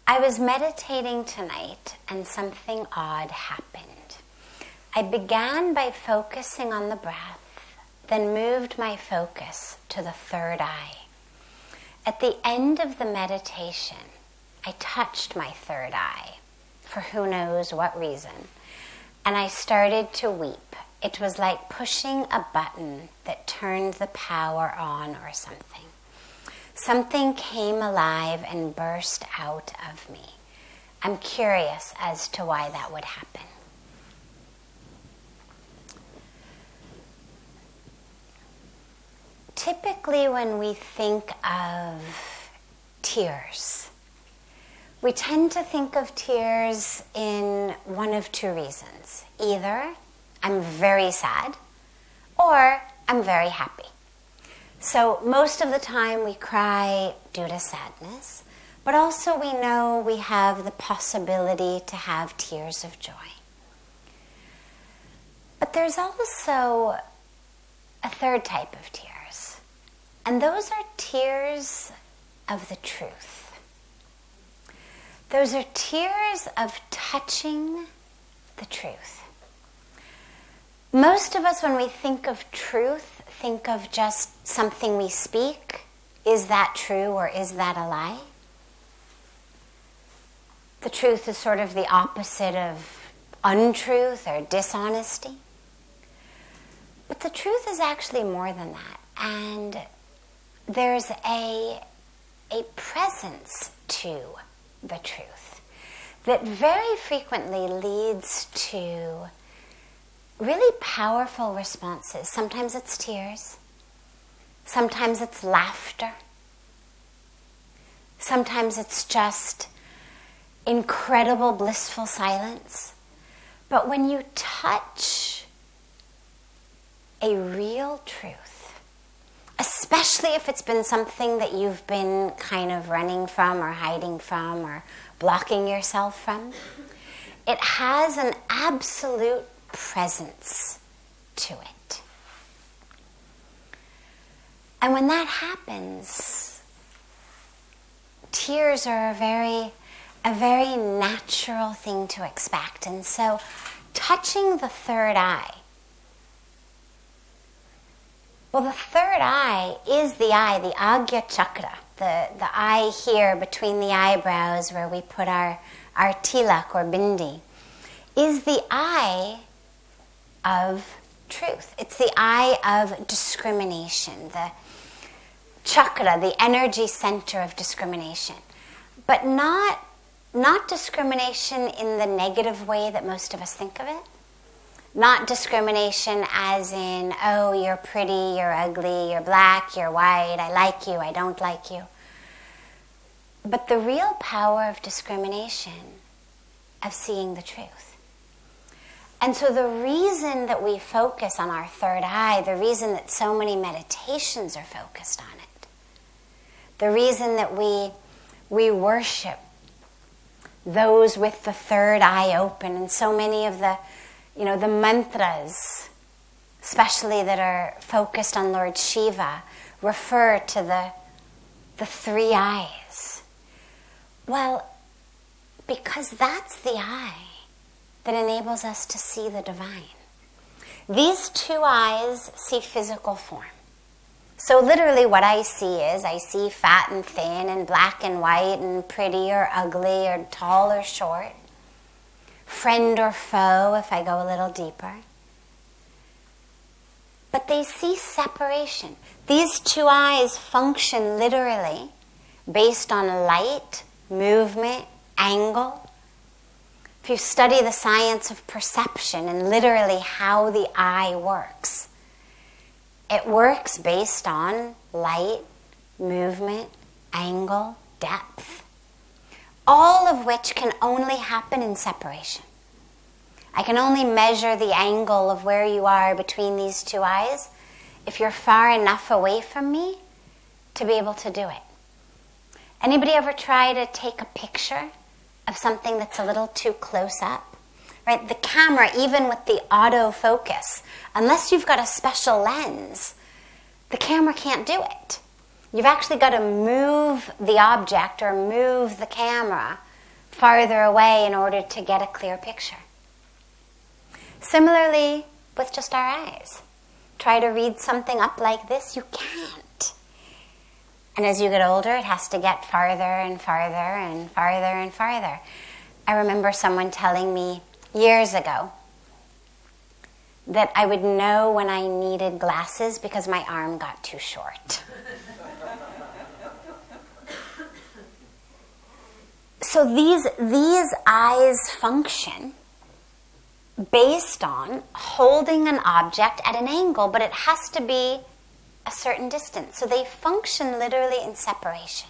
I was meditating tonight and something odd happened. I began by focusing on the breath, then moved my focus to the third eye. At the end of the meditation, I touched my third eye, for who knows what reason, and I started to weep. It was like pushing a button that turned the power on or something. Something came alive and burst out of me. I'm curious as to why that would happen. Typically, when we think of tears, we tend to think of tears in one of two reasons. Either I'm very sad or I'm very happy. So most of the time we cry due to sadness, but also we know we have the possibility to have tears of joy. But there's also a third type of tears, and those are tears of the truth. Those are tears of touching the truth. Most of us, when we think of truth, think of just something we speak. Is that true or is that a lie? The truth is sort of the opposite of untruth or dishonesty. But the truth is actually more than that. And there's a presence to the truth that very frequently leads to really powerful responses. Sometimes it's tears. Sometimes it's laughter. Sometimes it's just incredible, blissful silence. But when you touch a real truth, especially if it's been something that you've been kind of running from or hiding from or blocking yourself from, it has an absolute presence to it. And when that happens, tears are a very natural thing to expect. And so touching the third eye, well, the third eye is the Agya Chakra, the eye here between the eyebrows where we put our tilak or bindi, is the eye of truth. It's the eye of discrimination, the chakra, the energy center of discrimination. But not discrimination in the negative way that most of us think of it. Not discrimination as in, oh, you're pretty, you're ugly, you're black, you're white, I like you, I don't like you. But the real power of discrimination, of seeing the truth. And so the reason that we focus on our third eye, the reason that so many meditations are focused on it, the reason that we worship those with the third eye open, and so many of the mantras, especially that are focused on Lord Shiva, refer to the three eyes. Well, because that's the eye that enables us to see the divine. These two eyes see physical form. So literally what I see fat and thin and black and white and pretty or ugly or tall or short, friend or foe if I go a little deeper. But they see separation. These two eyes function literally based on light, movement, angle. If you study the science of perception and literally how the eye works, it works based on light, movement, angle, depth, all of which can only happen in separation. I can only measure the angle of where you are between these two eyes if you're far enough away from me to be able to do it. Anybody ever try to take a picture of something that's a little too close up? Right? The camera, even with the autofocus, unless you've got a special lens, the camera can't do it. You've actually got to move the object or move the camera farther away in order to get a clear picture. Similarly, with just our eyes. Try to read something up like this, you can't. And as you get older, it has to get farther and farther and farther and farther. I remember someone telling me years ago that I would know when I needed glasses because my arm got too short. So these eyes function based on holding an object at an angle, but it has to be a certain distance. So they function literally in separation.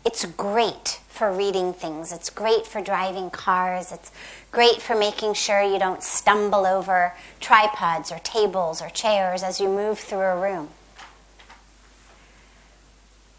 It's great for reading things. It's great for driving cars. It's great for making sure you don't stumble over tripods or tables or chairs as you move through a room.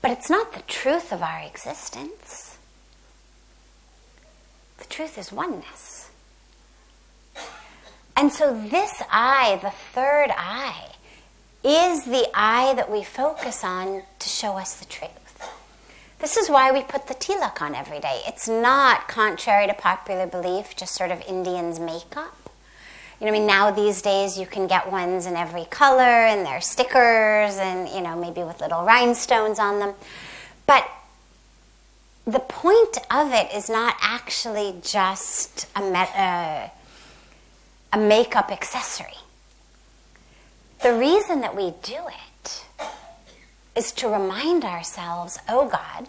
But it's not the truth of our existence. The truth is oneness. And so this eye, the third eye, is the eye that we focus on to show us the truth. This is why we put the tilak on every day. It's not, contrary to popular belief, just sort of Indians' makeup. You know, I mean, now these days you can get ones in every color, and they're stickers, and, you know, maybe with little rhinestones on them. But the point of it is not actually just a makeup accessory. The reason that we do it is to remind ourselves, oh God,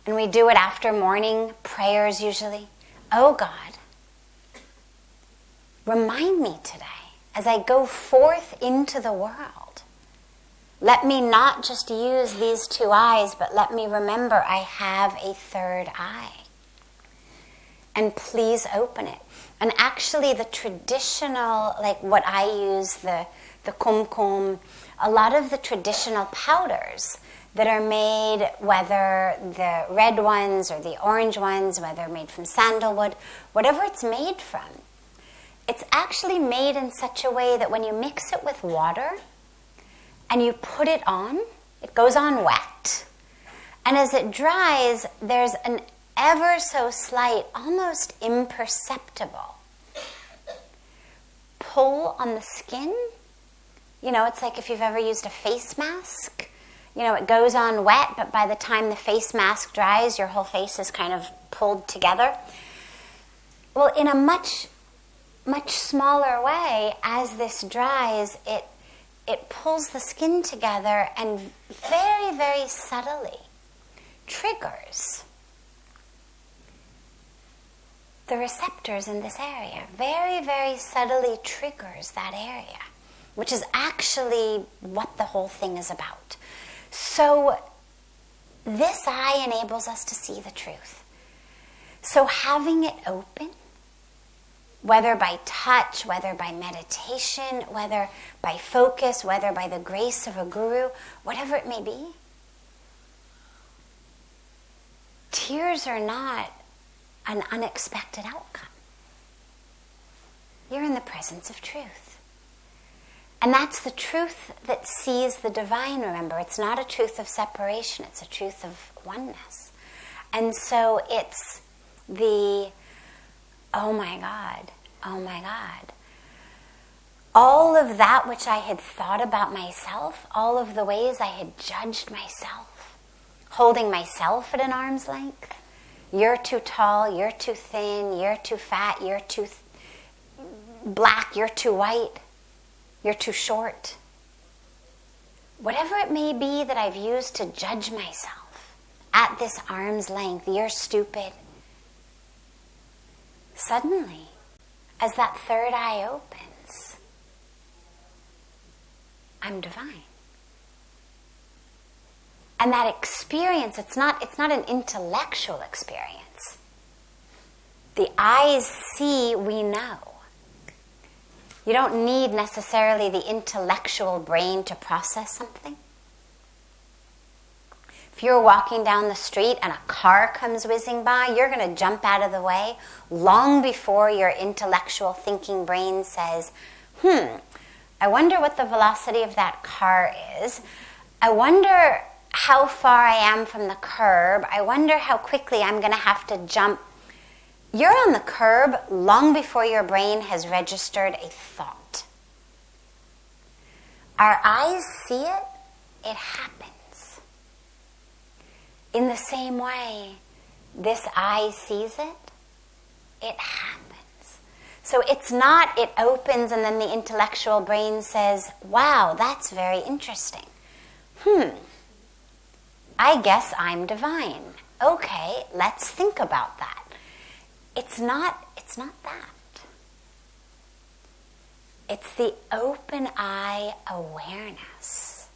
and we do it after morning prayers usually, oh God, remind me today as I go forth into the world. Let me not just use these two eyes, but let me remember I have a third eye. And please open it. And actually the traditional, like what I use, the kumkum, a lot of the traditional powders that are made, whether the red ones or the orange ones, whether made from sandalwood, whatever it's made from, it's actually made in such a way that when you mix it with water and you put it on, it goes on wet. And as it dries, there's an ever so slight, almost imperceptible pull on the skin. You know, it's like if you've ever used a face mask. You know, it goes on wet, but by the time the face mask dries, your whole face is kind of pulled together. Well, in a much, much smaller way, as this dries, it pulls the skin together and very, very subtly triggers the receptors in this area. Very, very subtly triggers that area, which is actually what the whole thing is about. So this eye enables us to see the truth. So having it open, whether by touch, whether by meditation, whether by focus, whether by the grace of a guru, whatever it may be, tears are not an unexpected outcome. You're in the presence of truth. And that's the truth that sees the divine, remember. It's not a truth of separation, it's a truth of oneness. And so it's the, oh my God, oh my God. All of that which I had thought about myself, all of the ways I had judged myself, holding myself at an arm's length. You're too tall, you're too thin, you're too fat, you're too black, you're too white. You're too short. Whatever it may be that I've used to judge myself at this arm's length, you're stupid. Suddenly, as that third eye opens, I'm divine. And that experience, it's not an intellectual experience. The eyes see, we know. You don't need necessarily the intellectual brain to process something. If you're walking down the street and a car comes whizzing by, you're going to jump out of the way long before your intellectual thinking brain says, I wonder what the velocity of that car is. I wonder how far I am from the curb. I wonder how quickly I'm going to have to jump. You're on the curb long before your brain has registered a thought. Our eyes see it, it happens. In the same way, this eye sees it, it happens. So it's not, it opens and then the intellectual brain says, wow, that's very interesting. I guess I'm divine. Okay, let's think about that. It's not that. It's the open eye awareness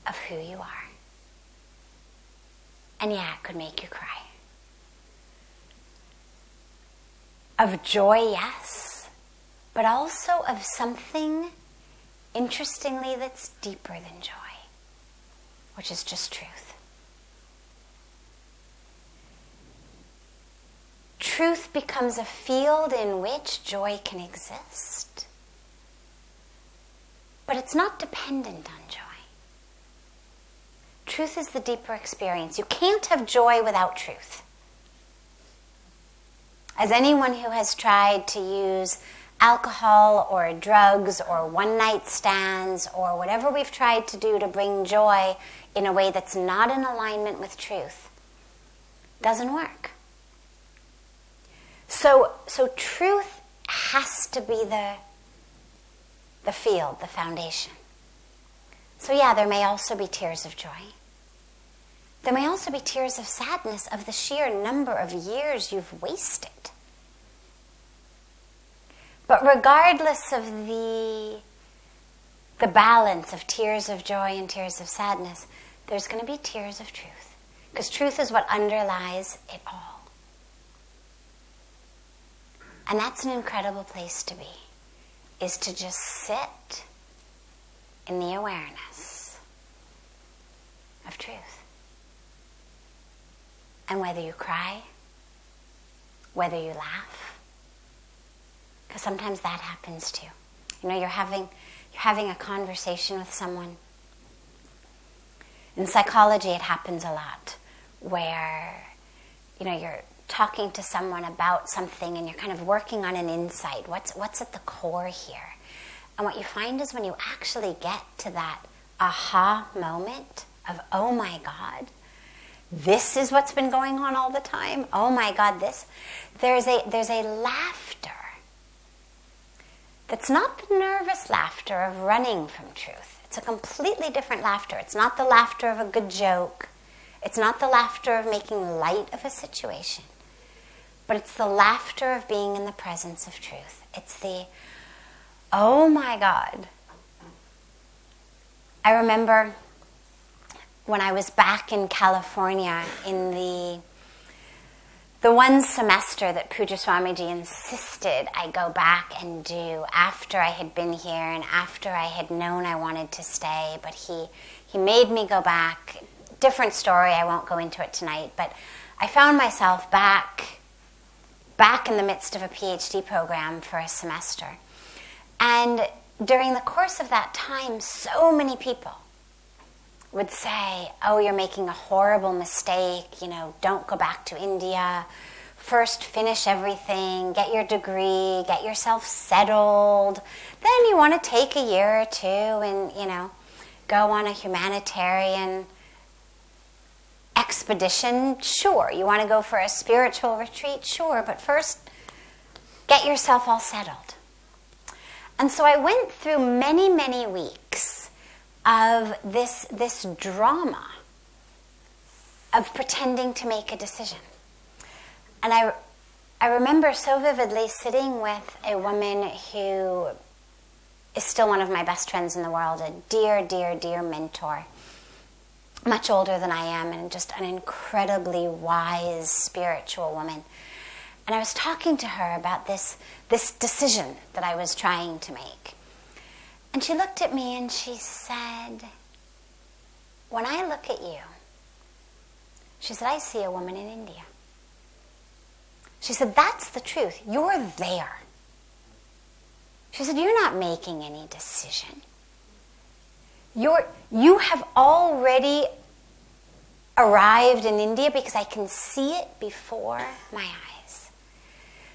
of who you are. And yeah, it could make you cry. Of joy, yes, but also of something, interestingly, that's deeper than joy, which is just truth. Truth becomes a field in which joy can exist, but it's not dependent on joy. Truth is the deeper experience. You can't have joy without truth. As anyone who has tried to use alcohol or drugs or one-night stands or whatever we've tried to do to bring joy in a way that's not in alignment with truth, doesn't work. So truth has to be the field, the foundation. So yeah, there may also be tears of joy. There may also be tears of sadness of the sheer number of years you've wasted. But regardless of the balance of tears of joy and tears of sadness, there's going to be tears of truth. Because truth is what underlies it all. And that's an incredible place to be, is to just sit in the awareness of truth. And whether you cry, whether you laugh, because sometimes that happens too. You know, you're having a conversation with someone. In psychology, it happens a lot, where, you know, you're talking to someone about something and you're kind of working on an insight. What's at the core here? And what you find is when you actually get to that aha moment of, oh my God, this is what's been going on all the time. Oh my God, this. There's a laughter that's not the nervous laughter of running from truth. It's a completely different laughter. It's not the laughter of a good joke. It's not the laughter of making light of a situation. But it's the laughter of being in the presence of truth. It's the, oh my God. I remember when I was back in California in the one semester that Puja Swamiji insisted I go back and do after I had been here and after I had known I wanted to stay, but he made me go back. Different story, I won't go into it tonight, but I found myself back in the midst of a PhD program for a semester. And during the course of that time, so many people would say, oh, you're making a horrible mistake, you know, don't go back to India. First finish everything, get your degree, get yourself settled. Then you want to take a year or two and, you know, go on a humanitarian expedition. Sure. You want to go for a spiritual retreat? Sure. But first, get yourself all settled. And so I went through many, many weeks of this drama of pretending to make a decision. And I remember so vividly sitting with a woman who is still one of my best friends in the world, a dear, dear, dear mentor, much older than I am, and just an incredibly wise spiritual woman. And I was talking to her about this decision that I was trying to make. And she looked at me and she said, when I look at you, she said, I see a woman in India. She said, that's the truth. You're there. She said, you're not making any decision. You have already arrived in India because I can see it before my eyes.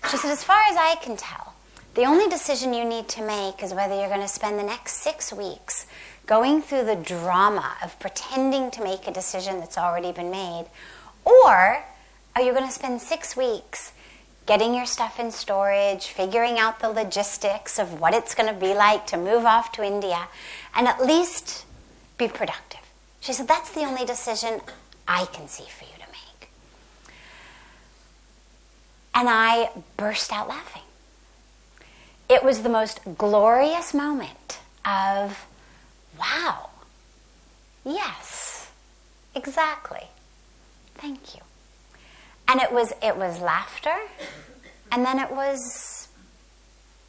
She said, as far as I can tell, the only decision you need to make is whether you're going to spend the next 6 weeks going through the drama of pretending to make a decision that's already been made, or are you going to spend 6 weeks getting your stuff in storage, figuring out the logistics of what it's going to be like to move off to India, and at least be productive. She said, that's the only decision I can see for you to make. And I burst out laughing. It was the most glorious moment of, wow, yes, exactly, thank you. And it was laughter, and then it was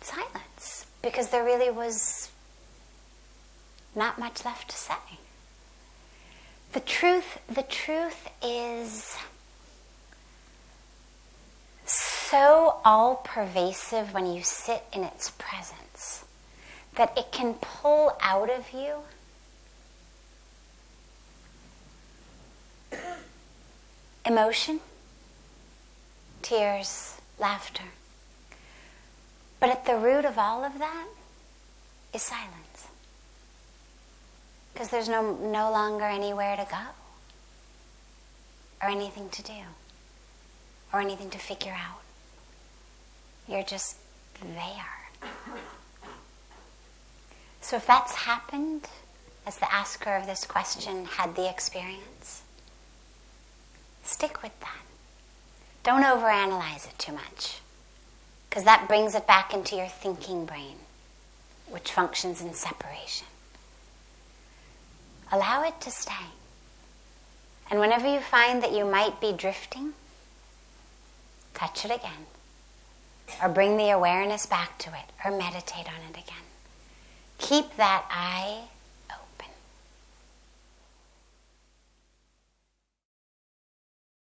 silence, because there really was not much left to say. The truth is so all-pervasive when you sit in its presence that it can pull out of you emotion, tears, laughter. But at the root of all of that is silence. Because there's no longer anywhere to go, or anything to do, or anything to figure out. You're just there. So if that's happened, as the asker of this question had the experience, stick with that. Don't overanalyze it too much, because that brings it back into your thinking brain, which functions in separation. Allow it to stay. And whenever you find that you might be drifting, touch it again, or bring the awareness back to it, or meditate on it again. Keep that I